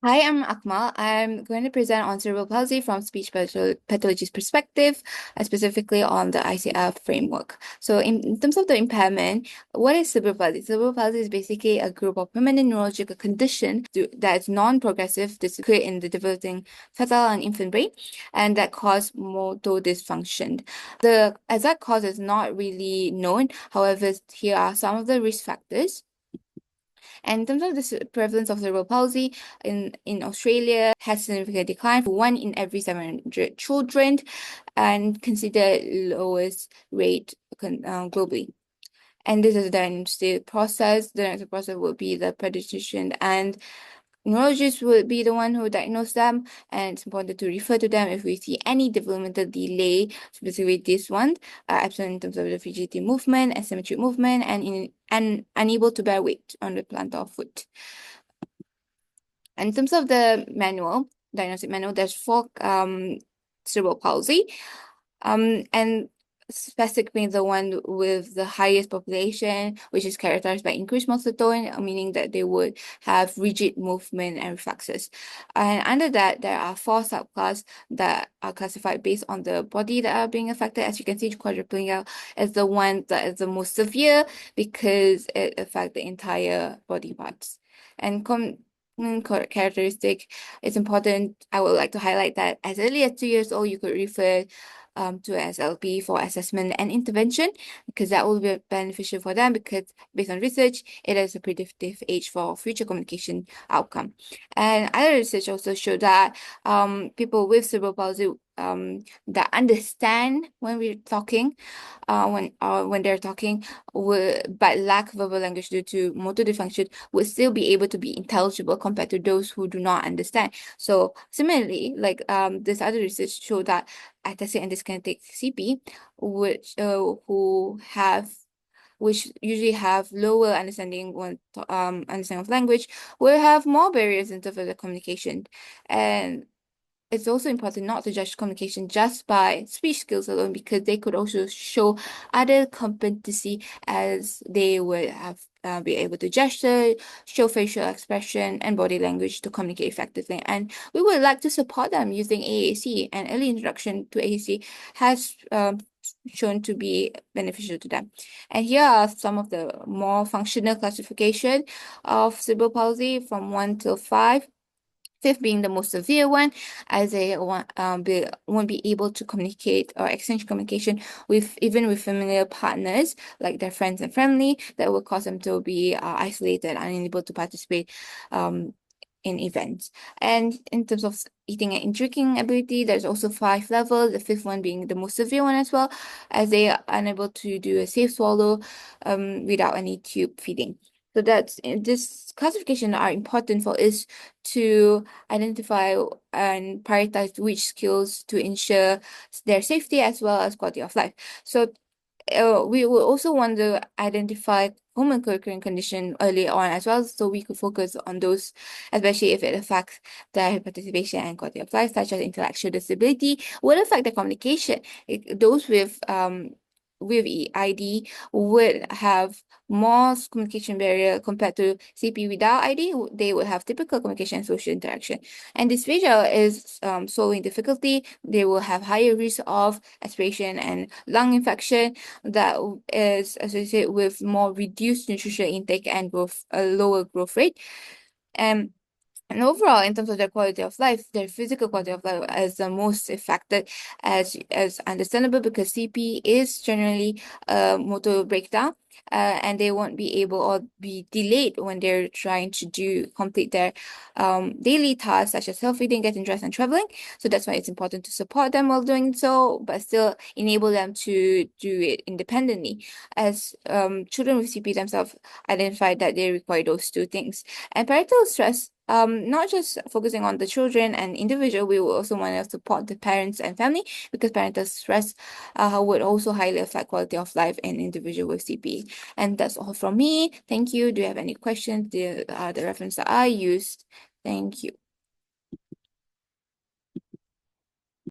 Hi, I'm Akmal. I'm going to present on cerebral palsy from speech pathology's perspective, specifically on the ICF framework. So, in terms of the impairment, what is cerebral palsy? Cerebral palsy is basically a group of permanent neurological condition that is non-progressive, this occur in the developing fetal and infant brain, and that cause motor dysfunction. The exact cause is not really known. However, here are some of the risk factors. And in terms of the prevalence of cerebral palsy in Australia has significantly declined for 1 in every 700 children and considered lowest rate globally. And this is the diagnostic process. The diagnostic process will be the pediatrician and neurologist will be the one who diagnose them, and it's important to refer to them if we see any developmental delay, specifically this one, absent in terms of the fidgety movement, asymmetric movement, and unable to bear weight on the plantar foot. And in terms of the diagnostic manual, there's four cerebral palsy, and specifically the one with the highest population, which is characterized by increased muscle tone, meaning that they would have rigid movement and reflexes. And under that, there are four subclasses that are classified based on the body that are being affected. As you can see, quadriplegia is the one that is the most severe because it affects the entire body parts. And characteristic, it's important. I would like to highlight that as early as 2 years old, you could refer to SLP for assessment and intervention because that will be beneficial for them because based on research, it is a predictive age for future communication outcome. And other research also showed that people with cerebral palsy that understand when we're talking, when they're talking, but lack verbal language due to motor dysfunction, would still be able to be intelligible compared to those who do not understand. So similarly, like this other research showed that ataxic and dyskinetic CP, which usually have lower understanding of language, will have more barriers in terms of the communication. And it's also important not to judge communication just by speech skills alone because they could also show other competency as they would have be able to gesture, show facial expression and body language to communicate effectively. And we would like to support them using AAC, and early introduction to AAC has shown to be beneficial to them. And here are some of the more functional classification of cerebral palsy from 1 to 5. Fifth being the most severe one, as they won't be able to communicate or exchange communication with even with familiar partners like their friends and family. That will cause them to be isolated, unable to participate in events. And in terms of eating and drinking ability, there's also 5 levels, the fifth one being the most severe one as well, as they are unable to do a safe swallow without any tube feeding. So that's this classification are important for us to identify and prioritize which skills to ensure their safety as well as quality of life. So we will also want to identify common co-occurring condition early on as well, so we could focus on those, especially if it affects their participation and quality of life, such as intellectual disability, will affect their communication. Those with EID would have more communication barrier compared to CP without ID. They would have typical communication and social interaction. And dysphagia is swallowing difficulty. They will have higher risk of aspiration and lung infection that is associated with more reduced nutritional intake and a lower growth rate. And overall, in terms of their quality of life, their physical quality of life is the most affected, as understandable because CP is generally a motor breakdown, and they won't be able or be delayed when they're trying to complete their daily tasks such as self-feeding, getting dressed, and traveling. So that's why it's important to support them while doing so, but still enable them to do it independently, as children with CP themselves identified that they require those two things. And parental stress, not just focusing on the children and individual, we will also want to support the parents and family because parental stress would also highly affect quality of life in individual with CP. And that's all from me. Thank you. Do you have any questions? The reference that I used. Thank you.